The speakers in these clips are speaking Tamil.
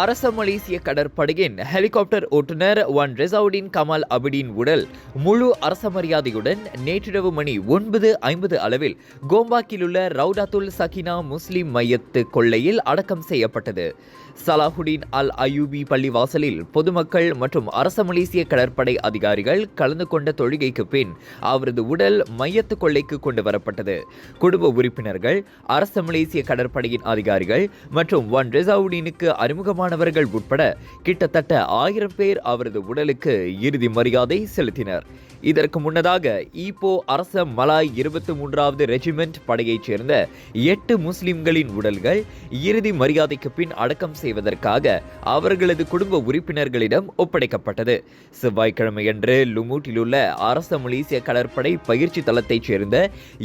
அரச மலேசிய கடற்படையின் ஹெலிகாப்டர் ஓட்டுநர் ஒன் ரெசவுடின் கமால் அபிடின் உடல் முழு அரச மரியாதையுடன் நேற்றிரவு மணி 9:50 அளவில் கோம்பாக்கில் உள்ள ரவுடாத்துல் சகினா முஸ்லிம் மையத்து கொள்ளையில் அடக்கம் செய்யப்பட்டது. சலாஹுடீன் அல் அயூபி பள்ளிவாசலில் பொதுமக்கள் மற்றும் அரச மலேசிய கடற்படை அதிகாரிகள் கலந்து கொண்ட தொழுகைக்கு பின் அவரது உடல் மையத்து கொள்ளைக்கு கொண்டு வரப்பட்டது. குடும்ப உறுப்பினர்கள், அரச மலேசிய கடற்படையின் அதிகாரிகள் மற்றும் ஒன் ரெசவுடீனுக்கு அறிமுகமானவர்கள் உட்பட கிட்டத்தட்ட 1000 பேர் அவரது உடலுக்கு இறுதி மரியாதை செலுத்தினர். இதற்கு முன்னதாக ஈப்போ அரச மலாய் 23வது ரெஜிமெண்ட் படையைச் சேர்ந்த 8 முஸ்லிம்களின் உடல்கள் இறுதி மரியாதைக்கு பின் அடக்கம் செய்வதற்காக அவர்களது குடும்ப உறுப்பினர்களிடம் ஒப்படைக்கப்பட்டது. செவ்வாய்க்கிழமையன்று லுமூட்டில் உள்ள அரச மலேசிய கடற்படை பயிற்சி தளத்தைச் சேர்ந்த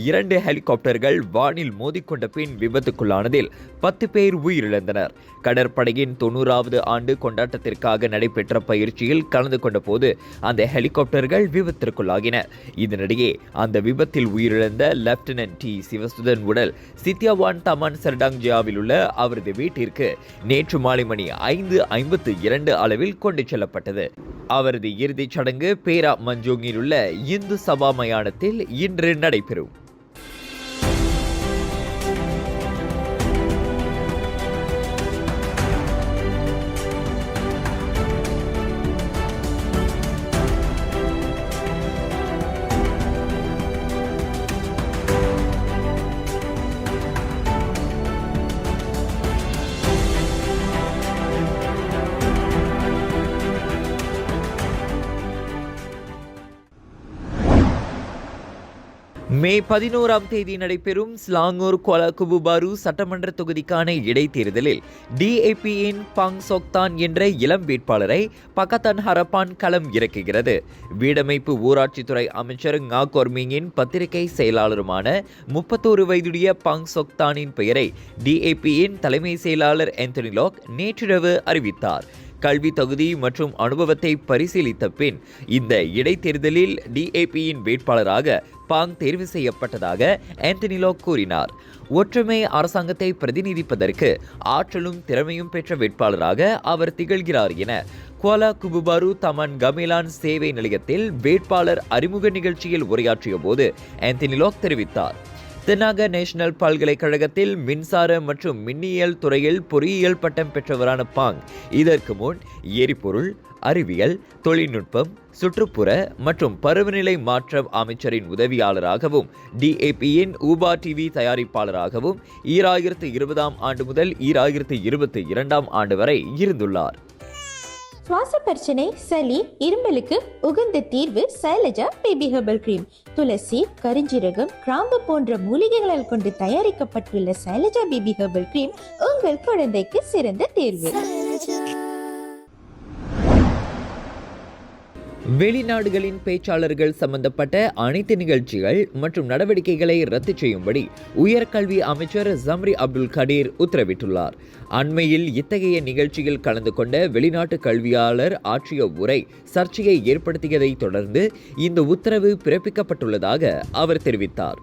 2 ஹெலிகாப்டர்கள் வானில் மோதிக்கொண்ட பின் விபத்துக்குள்ளானதில் 10 பேர் உயிரிழந்தனர். கடற்படையின் 90வது ஆண்டு கொண்டாட்டத்திற்காக நடைபெற்ற பயிற்சியில் கலந்து கொண்ட போது அந்த ஹெலிகாப்டர்கள் விபத்திற்குள்ளாகின. இதனிடையே அந்த விபத்தில் உயிரிழந்த லெப்டினன்ட் டி சிவசுதன் உடல் சித்தியாவான் தமான் சர்டாங்ஜியாவில் உள்ள அவரது வீட்டிற்கு நேற்று மாலை மணி 5:52 அளவில் கொண்டு செல்லப்பட்டது. அவரது இறுதிச் சடங்கு பேரா மஞ்சோங்கில் உள்ள இந்து சபா மயானத்தில் இன்று நடைபெறும். மே 11ஆம் தேதி நடைபெறும் ஸ்லாங்கூர் குவாலா குபுபாரு சட்டமன்ற தொகுதிக்கான இடைத்தேர்தலில் DAP-யின் பாங் சொக்தான் என்ற இளம் வேட்பாளரை பக்கத்தான் ஹரப்பான் களம் இறக்குகிறது. வீடமைப்பு ஊராட்சித்துறை அமைச்சர் ngா கொர்மிங்கின் பத்திரிகை செயலாளருமான 31 வயதுடைய பாங் சொக்தானின் பெயரை DAP-யின் தலைமை செயலாளர் ஆந்தனி லாக் நேற்றிரவு அறிவித்தார். கல்வி தகுதி மற்றும் அனுபவத்தை பரிசீலித்த பின் இந்த இடைத்தேர்தலில் DAP-யின் வேட்பாளராக பாங் தேர்வு செய்யப்பட்டதாக ஆந்தனி லாக் கூறினார். ஒற்றுமை அரசாங்கத்தை பிரதிநிதிப்பதற்கு ஆற்றலும் திறமையும் பெற்ற வேட்பாளராக அவர் திகழ்கிறார் என குவாலா குபுபாரு தமான் கமேலான் சேவை நிலையத்தில் வேட்பாளர் அறிமுக நிகழ்ச்சியில் உரையாற்றிய போது ஆந்தனி லாக் தெரிவித்தார். தென்னாக நேஷனல் பல்கலைக்கழகத்தில் மின்சார மற்றும் மின்னியல் துறையில் பொறியியல் பட்டம் பெற்றவரான பாங் இதற்கு முன் எரிபொருள், அறிவியல், தொழில்நுட்பம், சுற்றுப்புற மற்றும் பருவநிலை மாற்றம் அமைச்சரின் உதவியாளராகவும் DAP-யின் ஊபா டிவி தயாரிப்பாளராகவும் 2020ஆம் ஆண்டு முதல் 2022ஆம் ஆண்டு வரை இருந்துள்ளார். சுவாச பிரச்சனை, சளி, இருமலுக்கு உகந்த தீர்வு சைலஜா பேபி ஹெர்பல் கிரீம். துளசி, கரிஞ்சீரகம், கிராம்பு போன்ற மூலிகைகளால் கொண்டு தயாரிக்கப்பட்டுள்ள சைலஜா பேபி ஹெர்பல் கிரீம் உங்கள் குழந்தைக்கு சிறந்த தேர்வு. வெளிநாடுகளின் பேச்சாளர்கள் சம்பந்தப்பட்ட அனைத்து நிகழ்ச்சிகள் மற்றும் நடவடிக்கைகளை ரத்து செய்யும்படி உயர்கல்வி அமைச்சர் ஜம்ரி அப்துல் கடீர் உத்தரவிட்டுள்ளார். அண்மையில் இத்தகைய நிகழ்ச்சியில் கலந்து கொண்ட வெளிநாட்டு கல்வியாளர் ஆற்றிய உரை சர்ச்சையை ஏற்படுத்தியதை தொடர்ந்து இந்த உத்தரவு பிறப்பிக்கப்பட்டுள்ளதாக அவர் தெரிவித்தார்.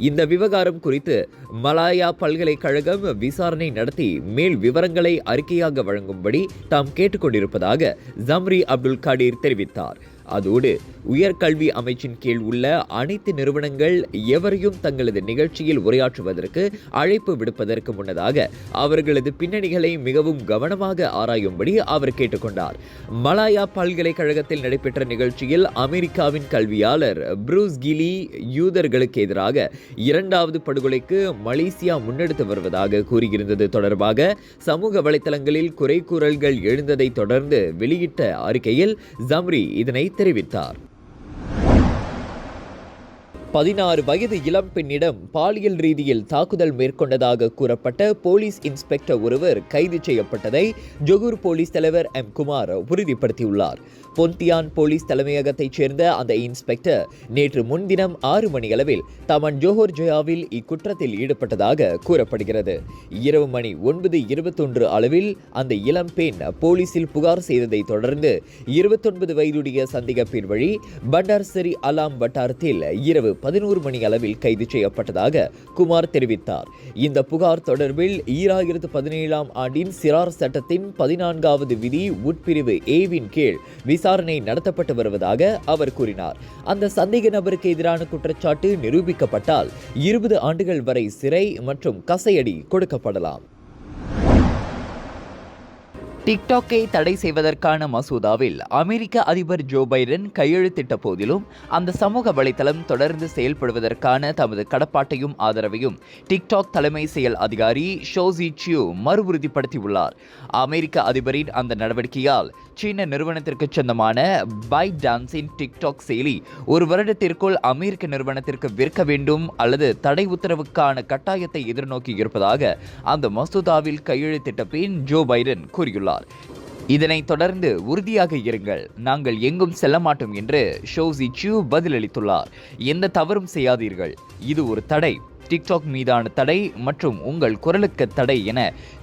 இந்த விவகாரம் குறித்து மலாயா பல்கலைக்கழகம் விசாரணை நடத்தி மேல் விவரங்களை அறிக்கையாக வழங்கும்படி தாம் கேட்டுக்கொண்டிருப்பதாக ஜம்ரி அப்துல் கடீர் தெரிவித்தார். அதோடு உயர்கல்வி அமைச்சின் கீழ் உள்ள அனைத்து நிறுவனங்கள் எவரையும் தங்களது நிகழ்ச்சியில் உரையாற்றுவதற்கு அழைப்பு விடுப்பதற்கு முன்னதாக அவர்களது பின்னணிகளை மிகவும் கவனமாக ஆராயும்படி அவர் கேட்டுக்கொண்டார். மலாயா பல்கலைக்கழகத்தில் நடைபெற்ற நிகழ்ச்சியில் அமெரிக்காவின் கல்வியாளர் ப்ரூஸ் கிலி யூதர்களுக்கு எதிராக 2வது படுகொலைக்கு மலேசியா முன்னெடுத்து வருவதாக கூறியிருந்தது தொடர்பாக சமூக வலைதளங்களில் குறை கூறல்கள் எழுந்ததை தொடர்ந்து வெளியிட்ட அறிக்கையில் ஜம்ரி இதனை தெரிவித்தார். 16 வயது இளம் பெண்ணிடம் பாலியல் ரீதியில் தாக்குதல் மேற்கொண்டதாக கூறப்பட்ட போலீஸ் இன்ஸ்பெக்டர் ஒருவர் கைது செய்யப்பட்டதை ஜொகூர் போலீஸ் தலைவர் M. குமார் உறுதிப்படுத்தியுள்ளார். பொந்தியான் போலீஸ் தலைமையகத்தைச் சேர்ந்த அந்த இன்ஸ்பெக்டர் நேற்று முன்தினம் 6 மணியளவில் தமன் ஜோஹர் ஜயாவில் இக்குற்றத்தில் ஈடுபட்டதாக கூறப்படுகிறது. இரவு மணி 9:21 அளவில் அந்த இளம் பெண் போலீசில் புகார் செய்ததை தொடர்ந்து 29 வயதுடைய சந்தேக பேர் வழி பண்டார் சரி அலாம் வட்டாரத்தில் இரவு 11 மணி அளவில் கைது செய்யப்பட்டதாக குமார் தெரிவித்தார். இந்த புகார் தொடர்பில் 2017ஆம் ஆண்டின் சிறார் சட்டத்தின் 14வது விதி உட்பிரிவு ஏவின் கீழ் விசாரணை நடத்தப்பட்டு வருவதாக அவர் கூறினார். அந்த சந்தேக நபருக்கு எதிரான குற்றச்சாட்டு நிரூபிக்கப்பட்டால் 20 ஆண்டுகள் வரை சிறை மற்றும் கசையடி கொடுக்கப்படலாம். டிக்டாக்கை தடை செய்வதற்கான மசோதாவில் அமெரிக்க அதிபர் ஜோ பைடன் கையெழுத்திட்ட போதிலும் அந்த சமூக வலைதளம் தொடர்ந்து செயல்படுவதற்கான தமது கடப்பாட்டையும் ஆதரவையும் டிக்டாக் தலைமை செயல் அதிகாரி ஷோசி சியூ மறுஉறுதிப்படுத்தியுள்ளார். அமெரிக்க அதிபரின் அந்த நடவடிக்கையால் சீன நிறுவனத்திற்கு சொந்தமான பைட் டான்ஸின் டிக்டாக் செயலி ஒரு வருடத்திற்குள் அமெரிக்க நிறுவனத்திற்கு விற்க வேண்டும் அல்லது தடை உத்தரவுக்கான கட்டாயத்தை எதிர்நோக்கி இருப்பதாக அந்த மசோதாவில் கையெழுத்திட்ட பின் ஜோ பைடன் கூறியுள்ளார். இதனைத் தொடர்ந்து உறுதியாக இருங்கள், நாங்கள் எங்கும் செல்ல மாட்டோம் என்று ஷோசி சியூ பதிலளித்துள்ளார். எந்த தவறும் செய்யாதீர்கள், இது ஒரு தடை, டிக்டாக் மீதான தடை மற்றும் உங்கள் குரலுக்கு தடை என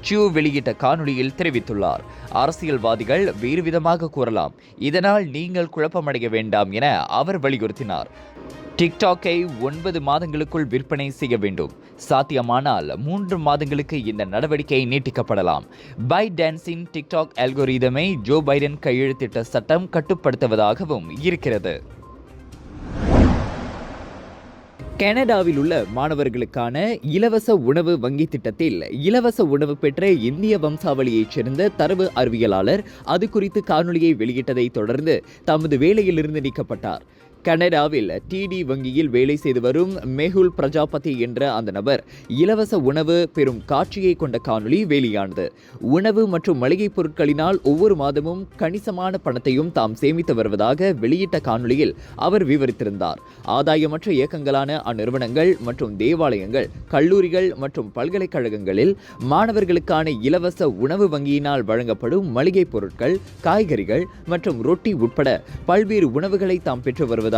சியூ வெளியிட்ட காணொளியில் தெரிவித்துள்ளார். அரசியல்வாதிகள் வேறு விதமாக கூறலாம், இதனால் நீங்கள் குழப்பமடைய வேண்டாம் என அவர் வலியுறுத்தினார். டிக்டாக்கை 9 மாதங்களுக்குள் விற்பனை செய்ய வேண்டும், சாத்தியமானால் 3 மாதங்களுக்கு இந்த நடவடிக்கை நீட்டிக்கப்படலாம். பைட் டான்ஸின் டிக்டாக் அல்கோரிதமை ஜோ பைடன் கையெழுத்திட்ட சட்டம் கட்டுப்படுத்துவதாகவும் இருக்கிறது. கனடாவில் உள்ள மாணவர்களுக்கான இலவச உணவு வங்கி திட்டத்தில் இலவச உணவு பெற்ற இந்திய வம்சாவளியைச் சேர்ந்த தரவு அறிவியலாளர் அது குறித்து காணொலியை வெளியிட்டதை தொடர்ந்து தமது வேலையிலிருந்து நீக்கப்பட்டார். கனடாவில் டிடி வங்கியில் வேலை செய்து வரும் மெஹுல் பிரஜாபதி என்ற அந்த நபர் இலவச உணவு பெறும் காட்சியை கொண்ட காணொலி வெளியானது. உணவு மற்றும் மளிகைப் பொருட்களினால் ஒவ்வொரு மாதமும் கணிசமான பணத்தையும் தாம் சேமித்து வருவதாக வெளியிட்ட காணொலியில் அவர் விவரித்திருந்தார். ஆதாயமற்ற இயக்கங்களான அந்நிறுவனங்கள் மற்றும் தேவாலயங்கள், கல்லூரிகள் மற்றும் பல்கலைக்கழகங்களில் மாணவர்களுக்கான இலவச உணவு வங்கியினால் வழங்கப்படும் மளிகைப் பொருட்கள், காய்கறிகள் மற்றும் ரொட்டி உட்பட பல்வேறு உணவுகளை தாம் பெற்று வருவதாக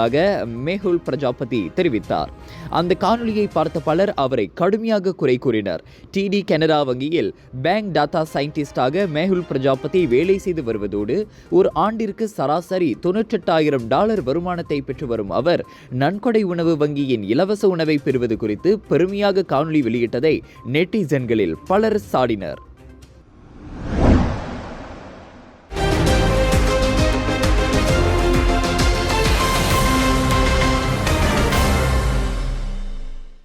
மெஹுல் பிரஜாபதி தெரிவித்தார். அந்த காணொலியை பார்த்த பலர் அவரை கடுமையாக குறை கூறினர். டிடி கனடா வங்கியில் பேங்க் டாட்டா சயின்டிஸ்டாக மெஹுல் பிரஜாபதி வேலை செய்து வருவதோடு ஒரு ஆண்டிற்கு சராசரி $98,000 வருமானத்தை பெற்று வரும் அவர் நன்கொடை உணவு வங்கியின் இலவச உணவை பெறுவது குறித்து பெருமையாக காணொலி வெளியிட்டதை நெட்டிசன்களில் பலர் சாடினர்.